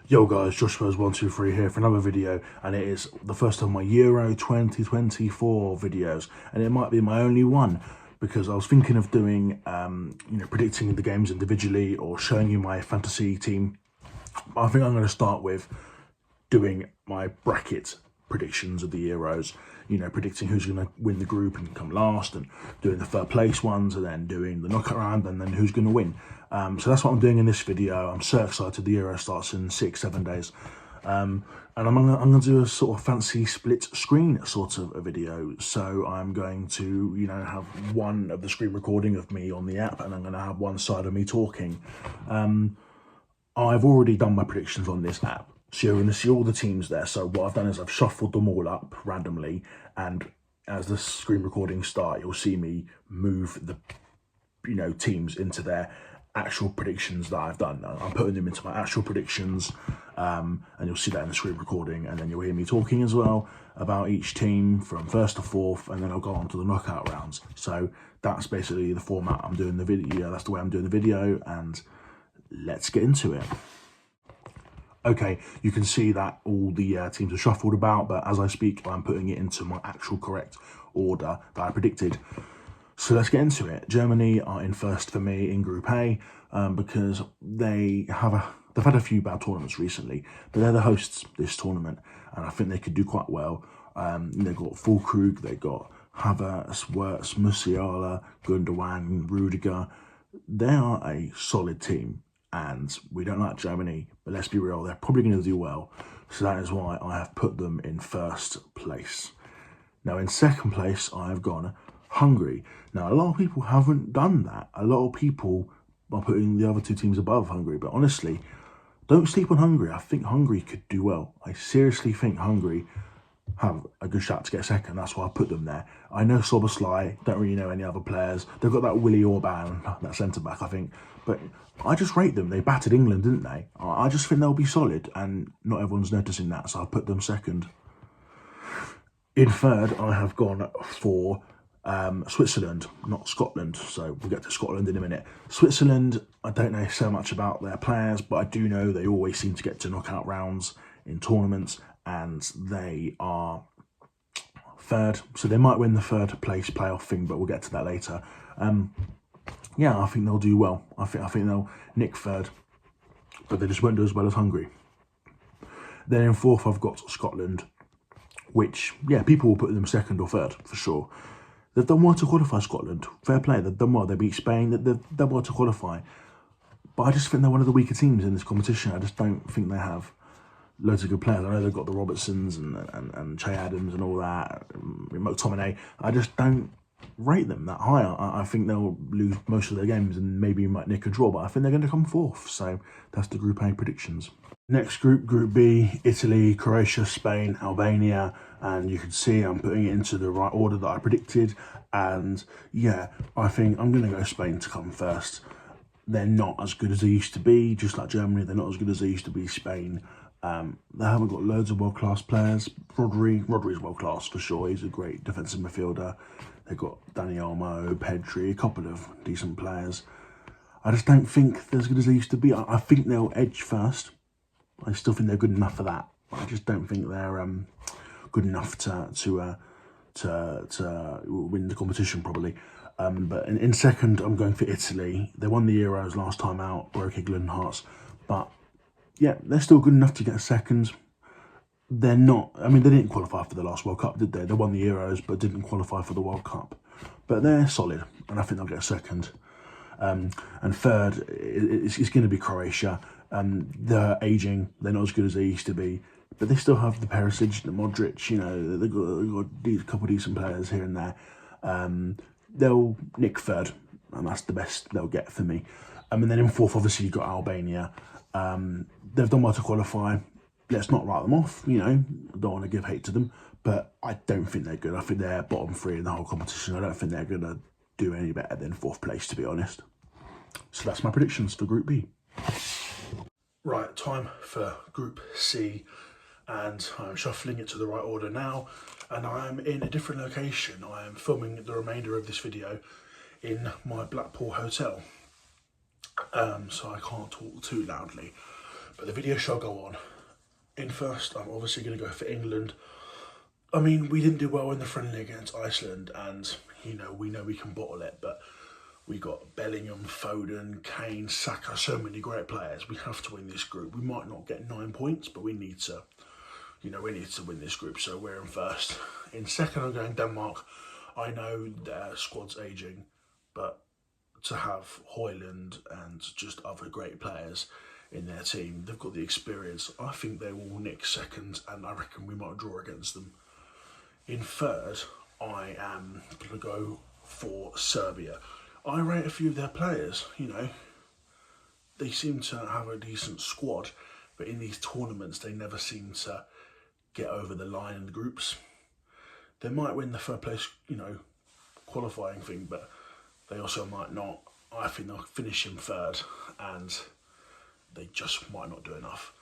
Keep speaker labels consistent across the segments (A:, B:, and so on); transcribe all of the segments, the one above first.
A: Yo guys, JoshPros123 here for another video, and it is the first of my Euro 2024 videos, and it might be my only one because I was thinking of doing, predicting the games individually or showing you my fantasy team. I think I'm going to start with doing my bracket predictions of the Euros, predicting who's going to win the group and come last, and doing the third place ones, and then doing the knockout round, and then who's going to win. So that's what I'm doing in this video. I'm so excited. The Euro starts in 6-7 days. And I'm going to do a sort of fancy split screen sort of a video. So I'm going to, have one of the screen recording of me on the app, and I'm going to have one side of me talking. I've already done my predictions on this app, so you're going to see all the teams there. So what I've done is I've shuffled them all up randomly, and as the screen recordings start, you'll see me move the teams into their actual predictions that I've done. I'm putting them into my actual predictions, and you'll see that in the screen recording, and then you'll hear me talking as well about each team from first to fourth, and then I'll go on to the knockout rounds. So that's basically the format I'm doing the video. That's the way I'm doing the video, and let's get into it. Okay, you can see that all the teams are shuffled about, but as I speak, I'm putting it into my actual correct order that I predicted. So let's get into it. Germany are in first for me in Group A because they've had a few bad tournaments recently, but they're the hosts this tournament, and I think they could do quite well. They've got Füllkrug, they've got Havertz, Wirtz, Musiala, Gundogan, Rudiger. They are a solid team, and we don't like Germany, but let's be real, they're probably going to do well. So that is why I have put them in first place. Now in second place, I have gone Hungary. Now, a lot of people haven't done that. A lot of people are putting the other two teams above Hungary, but honestly, don't sleep on Hungary. I think Hungary could do well. I seriously think Hungary have a good shot to get second. That's why I put them there. I know Szoboszlai, don't really know any other players. They've got that Willy Orban, that centre-back, I think. But I just rate them. They battered England, didn't they? I just think they'll be solid, and not everyone's noticing that, so I've put them second. In third, I have gone for Switzerland, not Scotland, so we'll get to Scotland in a minute. Switzerland, I don't know so much about their players, but I do know they always seem to get to knockout rounds in tournaments, and they are third, so they might win the third place playoff thing, but we'll get to that later. Yeah, I think they'll do well. I think they'll nick third, but they just won't do as well as Hungary. Then in fourth, I've got Scotland, which, yeah, people will put them second or third for sure. They've done well to qualify, Scotland. Fair play, they've done well. They beat Spain, they've done well to qualify. But I just think they're one of the weeker teams in this competition. I just don't think they have loads of good players. I know they've got the Robertsons and Che Adams and all that, McTominay. I just don't rate them that high. I think they'll lose most of their games and maybe might nick a draw, but I think they're going to come fourth. So that's the Group A predictions. Next group, Group B, Italy, Croatia, Spain, Albania, and you can see I'm putting it into the right order that I predicted. And yeah, I think I'm going to go Spain to come first. They're not as good as they used to be, just like Germany. They're not as good as they used to be, Spain. They haven't got loads of world-class players. Rodri's world-class for sure. He's a great defensive midfielder. They've got Dani Olmo, Pedri, a couple of decent players. I just don't think they're as good as they used to be. I think they'll edge first. I still think they're good enough for that. I just don't think they're good enough to win the competition probably. But in second, I'm going for Italy. They won the Euros last time out, broke England hearts. But yeah, they're still good enough to get second. They're not, I mean, they didn't qualify for the last World Cup, did they? They won the Euros, but didn't qualify for the World Cup. But they're solid, and I think they'll get second. And third, it's going to be Croatia. They're ageing. They're not as good as they used to be, but they still have the Perisic, the Modric. They've got a couple of decent players here and there. They'll nick third, and that's the best they'll get for me. And then in fourth, obviously, you've got Albania. They've done well to qualify. Let's not write them off. I don't want to give hate to them, but I don't think they're good. I think they're bottom three in the whole competition. I don't think they're going to do any better than fourth place, to be honest. So that's my predictions for Group B. Right, time for Group C, and I'm shuffling it to the right order now, and I am in a different location. I am filming the remainder of this video in my Blackpool hotel, so I can't talk too loudly. But the video shall go on. In first, I'm obviously going to go for England. I mean, we didn't do well in the friendly against Iceland, and we know we can bottle it, but we got Bellingham, Foden, Kane, Saka, so many great players. We have to win this group. We might not get 9 points, but we need to, we need to win this group, so we're in first. In second, I'm going Denmark. I know their squad's ageing, but to have Højlund and just other great players in their team, they've got the experience. I think they will nick second, and I reckon we might draw against them. In third, I am going to go for Serbia. I rate a few of their players, they seem to have a decent squad, but in these tournaments they never seem to get over the line in the groups. They might win the third place, qualifying thing, but they also might not. I think they'll finish in third, and they just might not do enough.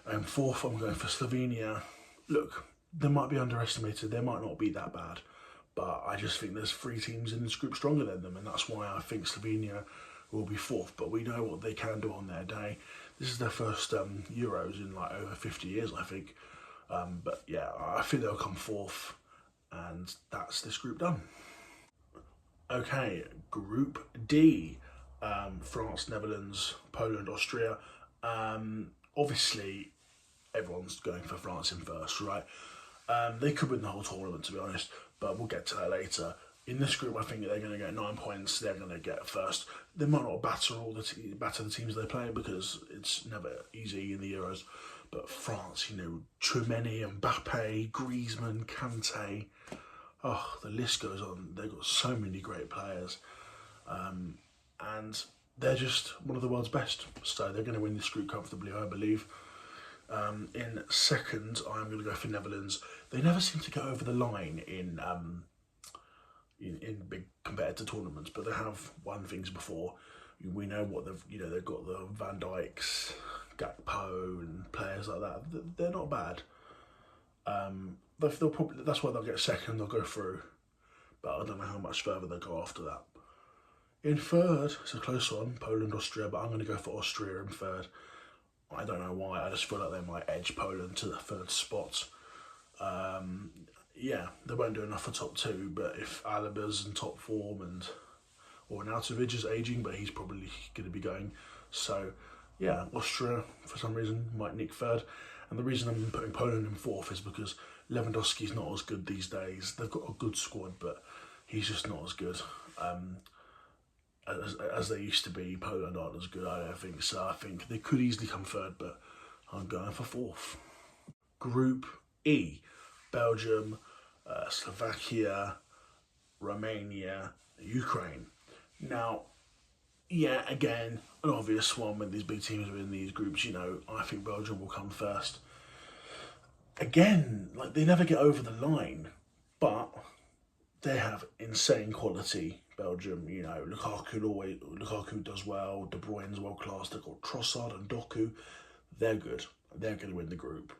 A: And fourth, I'm going for Slovenia. Look, they might be underestimated, they might not be that bad, but I just think there's 3 teams in this group stronger than them, and that's why I think Slovenia will be fourth. But we know what they can do on their day. This is their first Euros in like over 50 years, I think. But yeah, I think they'll come fourth, and that's this group done. Okay, Group D, France, Netherlands, Poland, Austria. Obviously, everyone's going for France in first, right? They could win the whole tournament, to be honest, but we'll get to that later. In this group, I think they're going to get 9 points. They're going to get first. They might not batter the teams they play, because it's never easy in the Euros. But France, Tchouameni, Mbappe, Griezmann, Kante. Oh, the list goes on. They've got so many great players. And they're just one of the world's best. So they're going to win this group comfortably, I believe. In second, I'm going to go for Netherlands. They never seem to go over the line in big competitive tournaments, but they have won things before. We know what they've got the Van Dijks, Gakpo, and players like that. They're not bad. They'll probably, that's why they'll get second. They'll go through, but I don't know how much further they'll go after that. In third, it's a close one, Poland, Austria, but I'm going to go for Austria in third. I don't know why, I just feel like they might edge Poland to the third spot. Yeah, they won't do enough for top 2, but if Alaba's in top form or Arnautovic is ageing, but he's probably going to be going. So, yeah, Austria, for some reason, might nick third. And the reason I'm putting Poland in fourth is because Lewandowski's not as good these days. They've got a good squad, but he's just not as good. As they used to be. Poland aren't as good, I don't think. So I think they could easily come third, but I'm going for fourth. Group E, Belgium, Slovakia, Romania, Ukraine. Now, yeah, again, an obvious one when these big teams are in these groups, I think Belgium will come first. Again, they never get over the line, but they have insane quality, Belgium. Lukaku does well, De Bruyne's world class, they've got Trossard and Doku. They're good. They're going to win the group,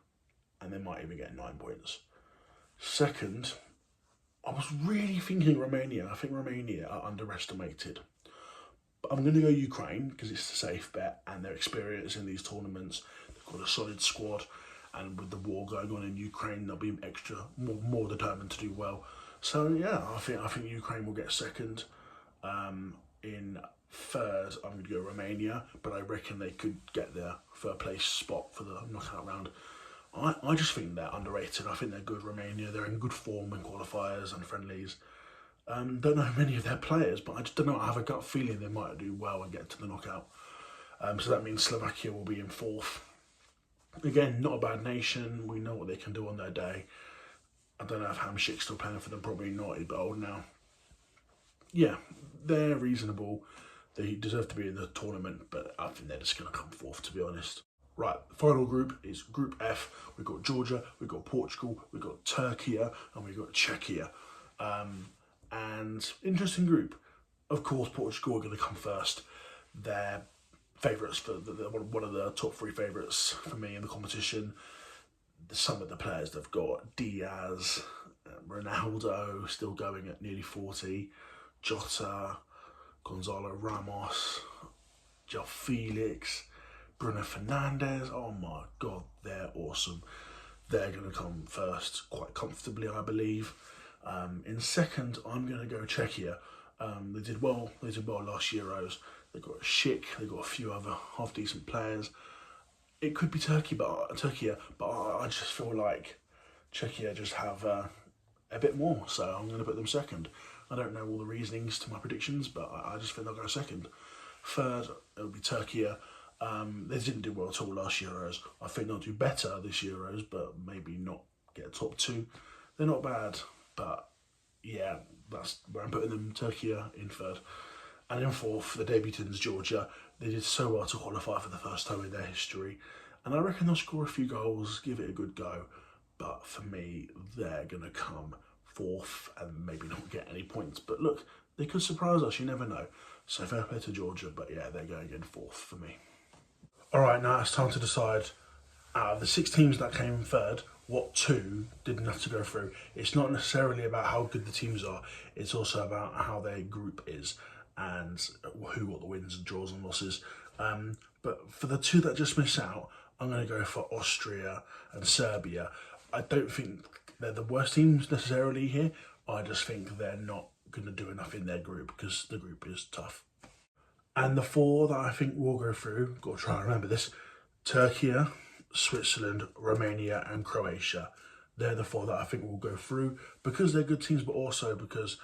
A: and they might even get 9 points. Second, I was really thinking Romania. I think Romania are underestimated. But I'm going to go Ukraine because it's a safe bet, and their experience in these tournaments. They've got a solid squad, and with the war going on in Ukraine, they'll be more determined to do well. So yeah, I think Ukraine will get second. In third, I'm going to go Romania, but I reckon they could get their third place spot for the knockout round. I just think they're underrated. I think they're good, Romania. They're in good form in qualifiers and friendlies. Don't know many of their players, but I just don't know. I have a gut feeling they might do well and get to the knockout. So that means Slovakia will be in fourth. Again, not a bad nation. We know what they can do on their day. I don't know if Hamšík's still playing for them. Probably not. He's a bit old now. Yeah, they're reasonable. They deserve to be in the tournament, but I think they're just going to come fourth, to be honest. Right, the final group is Group F. We've got Georgia, we've got Portugal, we've got Turkey, and we've got Czechia. And interesting group. Of course, Portugal are going to come first. They're favourites for one of the top 3 favourites for me in the competition. Some of the players they've got: Diaz, Ronaldo, still going at nearly 40, Jota, Gonzalo Ramos, João Felix, Bruno Fernandes, oh my God, they're awesome. They're going to come first quite comfortably, I believe. In second, I'm going to go Czechia. They did well. They did well last Euros. They got Schick. They got a few other half decent players. It could be Turkey, but I just feel like Czechia just have a bit more. So I'm going to put them second. I don't know all the reasonings to my predictions, but I just think they'll go second. Third, it'll be Turkey. They didn't do well at all last Euros. I think they'll do better this Euros, but maybe not get a top two. They're not bad, but yeah, that's where I'm putting them. Turkey in third. And in fourth, the debutants, Georgia. They did so well to qualify for the first time in their history. And I reckon they'll score a few goals, give it a good go. But for me, they're going to come fourth and maybe not get any points. But look, they could surprise us, you never know. So fair play to Georgia, but yeah, they're going in fourth for me. All right, now it's time to decide, out of the 6 teams that came third, what 2 didn't have to go through. It's not necessarily about how good the teams are, it's also about how their group is and who got the wins and draws and losses. But for the 2 that just miss out, I'm going to go for Austria and Serbia. I don't think they're the worst teams necessarily here. I just think they're not going to do enough in their group because the group is tough. And the 4 that I think will go through, got to try and remember this, Turkey, Switzerland, Romania and Croatia. They're the 4 that I think will go through because they're good teams, but also because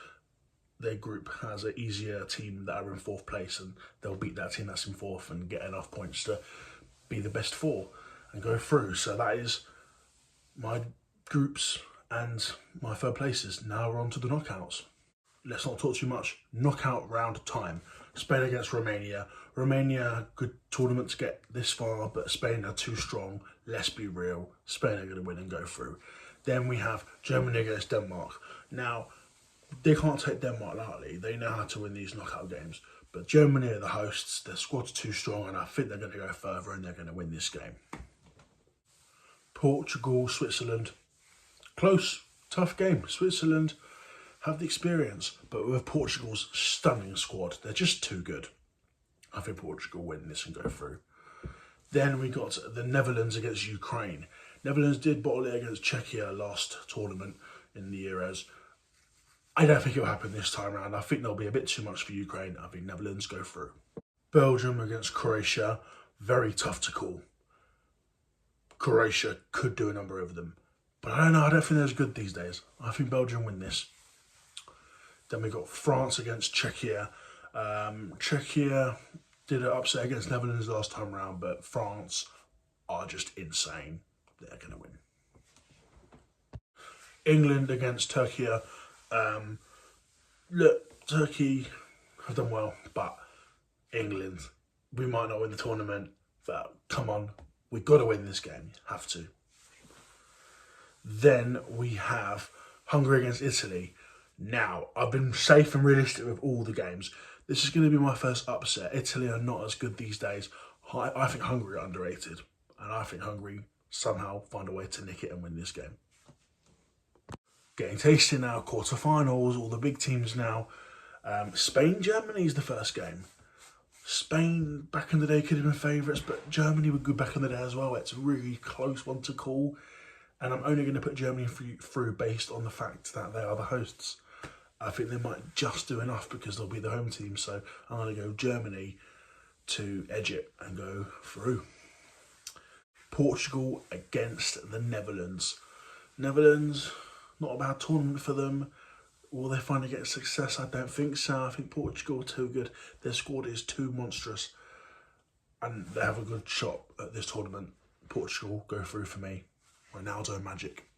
A: their group has an easier team that are in 4th place and they'll beat that team that's in 4th and get enough points to be the best 4 and go through. So that is my groups and my 3rd places. Now we're on to the knockouts. Let's not talk too much. Knockout round time. Spain against Romania. Romania, good tournament to get this far, but Spain are too strong. Let's be real. Spain are going to win and go through. Then we have Germany against Denmark. Now, they can't take Denmark lightly. They know how to win these knockout games. But Germany are the hosts. Their squad's too strong, and I think they're going to go further and they're going to win this game. Portugal, Switzerland. Close, tough game. Switzerland have the experience, but with Portugal's stunning squad, they're just too good. I think Portugal win this and go through. Then we got the Netherlands against Ukraine. Netherlands did bottle it against Czechia last tournament in the Euros. I don't think it'll happen this time around. I think there'll be a bit too much for Ukraine. I think Netherlands go through. Belgium against Croatia. Very tough to call. Croatia could do a number over them. But I don't know. I don't think they're as good these days. I think Belgium win this. Then we got France against Czechia. Czechia did an upset against Netherlands last time round, but France are just insane. They're going to win. England against Turkey. Look, Turkey have done well, but England, we might not win the tournament, but come on, we've got to win this game. Have to. Then we have Hungary against Italy. Now, I've been safe and realistic with all the games. This is going to be my first upset. Italy are not as good these days. I think Hungary are underrated. And I think Hungary somehow find a way to nick it and win this game. Getting tasty now, quarterfinals, all the big teams now. Spain, Germany is the first game. Spain, back in the day, could have been favourites, but Germany were good back in the day as well. It's a really close one to call. And I'm only going to put Germany through based on the fact that they are the hosts. I think they might just do enough because they'll be the home team. So I'm going to go Germany to edge it and go through. Portugal against the Netherlands. Netherlands, not a bad tournament for them. Will they finally get success? I don't think so. I think Portugal are too good. Their squad is too monstrous. And they have a good shot at this tournament. Portugal go through for me. Ronaldo magic.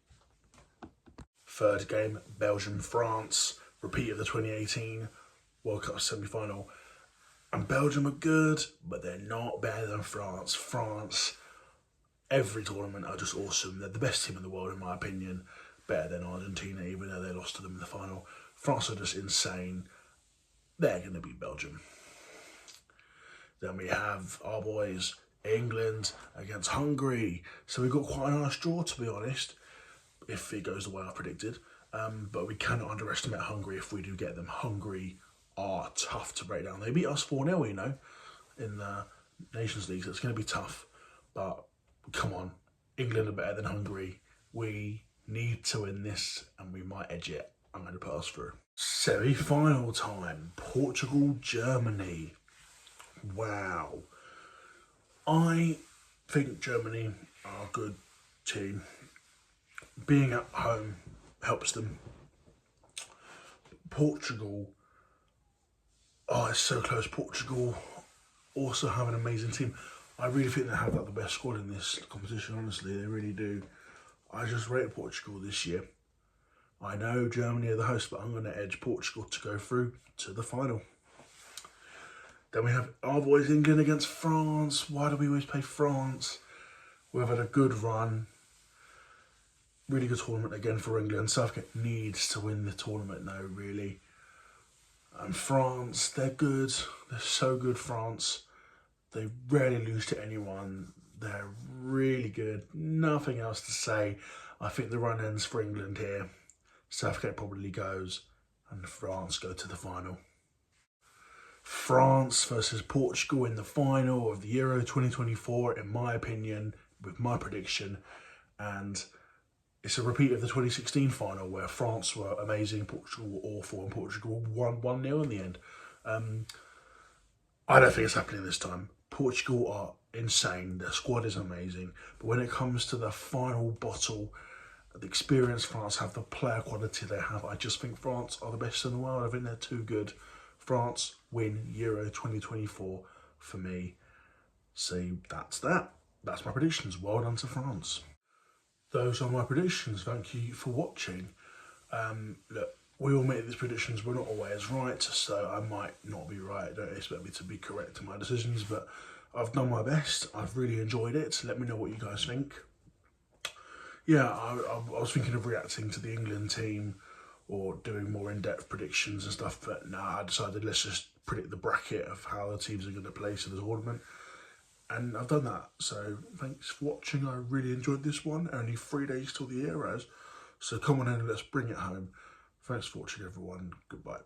A: Third game, Belgium-France. Repeat of the 2018 World Cup semi-final. And Belgium are good, but they're not better than France. France, every tournament are just awesome. They're the best team in the world, in my opinion. Better than Argentina, even though they lost to them in the final. France are just insane. They're going to beat Belgium. Then we have our boys, England against Hungary. So we've got quite a nice draw, to be honest, if it goes the way I predicted. But we cannot underestimate Hungary if we do get them. Hungary are tough to break down. They beat us 4-0, you know, in the Nations League, so it's going to be tough. But come on, England are better than Hungary. We need to win this, and we might edge it. I'm going to pass through. Semi-final time, Portugal, Germany. Wow. I think Germany are a good team. Being at home helps them. Portugal, oh, it's so close. Portugal also have an amazing team. I really think they have like the best squad in this competition, honestly, they really do. I just rate Portugal this year. I know Germany are the host, but I'm going to edge Portugal to go through to the final. Then we have our boys England against France. Why do we always play France? We've had a good run. Really good tournament again for England. Southgate needs to win the tournament now, really. And France, they're good. They're so good, France. They rarely lose to anyone. They're really good. Nothing else to say. I think the run ends for England here. Southgate probably goes, and France go to the final. France versus Portugal in the final of the Euro 2024, in my opinion, with my prediction. And it's a repeat of the 2016 final where France were amazing, Portugal were awful, and Portugal won 1-0 in the end. I don't think it's happening this time. Portugal are insane. Their squad is amazing. But when it comes to the final bottle, the experience France have, the player quality they have, I just think France are the best in the world. I think they're too good. France win Euro 2024 for me. So that's that. That's my predictions. Well done to France. Those are my predictions. Thank you for watching. Look, we all make these predictions. We're not always right, so I might not be right. Don't expect me to be correct in my decisions, but I've done my best. I've really enjoyed it. Let me know what you guys think. Yeah, I was thinking of reacting to the England team or doing more in-depth predictions and stuff, but nah, I decided let's just predict the bracket of how the teams are going to place in the tournament. And I've done that. So thanks for watching. I really enjoyed this one. Only 3 days till the Euros. So come on in and let's bring it home. Thanks for watching, everyone. Goodbye.